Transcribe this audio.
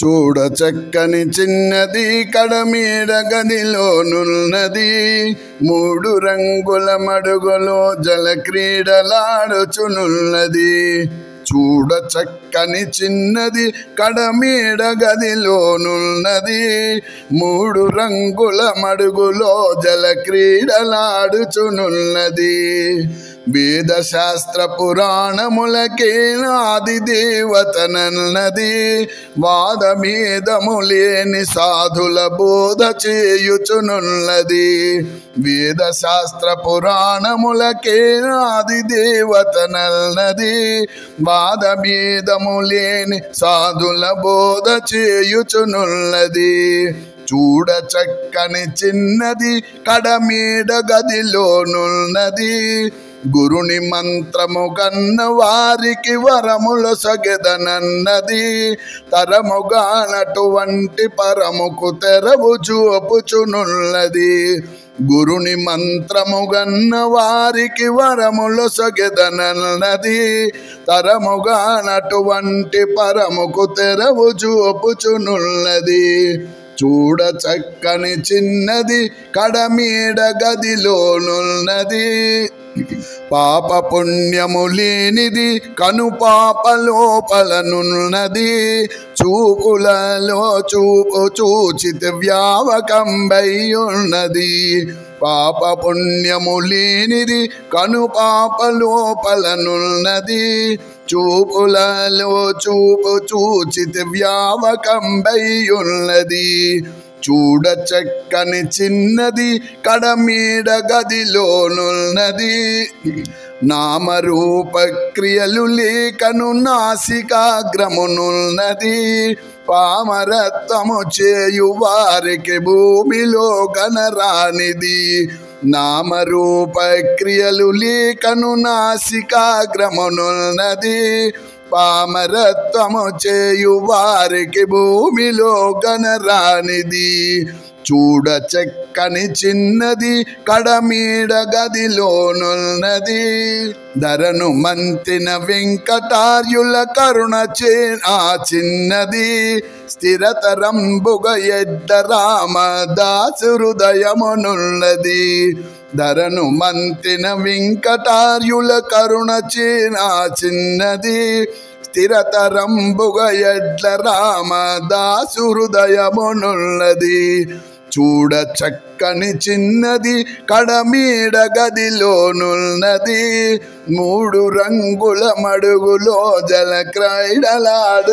చూడ చక్కని చిన్నది కడమీడ గదిలోనున్నది మూడు రంగుల మడుగులో జల క్రీడలాడుచునున్నది చూడ చక్కని చిన్నది కడమీడ గదిలోనున్నది మూడు రంగుల మడుగులో జల క్రీడలాడుచునున్నది వేద శాస్త్ర పురాణములకే ఆది దేవతనన్నది వాదమేదము లేని సాధుల బోధ చేయుచునున్నది వేద శాస్త్ర పురాణములకే ఆది దేవతనన్నది వాదమేదము లేని సాధుల బోధ చేయుచునున్నది చూడ చక్కని చిన్నది కడమీడ గదిలోనున్నది గురుని మంత్రము కన్న వారికి వరములు సగెదనన్నది తరముగానటువంటి పరముకు తెరవు చూపుచునున్నది గురుని మంత్రము గన్న వారికి వరములు సగెదనన్నది తరముగానటువంటి పరముకు తెరవు చూపుచునున్నది చూడ చక్కని చిన్నది కడమీడ గదిలోనున్నది పాప పుణ్యము లేనిది కను పాప లోపలనున్నది చూపులలో చూపు చూచిత వ్యావకంబయ్యున్నది పాప పుణ్యము లేనిది కను పాప లోపలనున్నది చూపులలో చూపు చూచిత వ్యావకంబయ్యున్నది చూడ చక్కని చిన్నది కడమీడ గదిలోనున్నది నామరూప క్రియలు లేకను నాసికాగ్రమునున్నది పామరత్వము చేయు వారికి భూమిలో గనరానిది నామరూప క్రియలు లేకను నాసికాగ్రమునున్నది పామరత్వము చేయు వారికి భూమిలో గనరానిది చూడ చక్కని చిన్నది కడమీడ గదిలోనున్నది ధరను మంతిన వెంకటార్యుల కరుణ ఆ చిన్నది స్థిరతరంబుగ ఎడ్డ రామదాసు హృదయమునున్నది ధరను మంతిన వెంకటార్యుల కరుణ ఆ చిన్నది స్థిరతరంబుగ ఎడ్ల రామదాసు హృదయమునున్నది చూడ చక్కని చిన్నది కడమీడ గదిలోనున్నది మూడు రంగుల మడుగులో జల క్రీడలాడుచునున్నది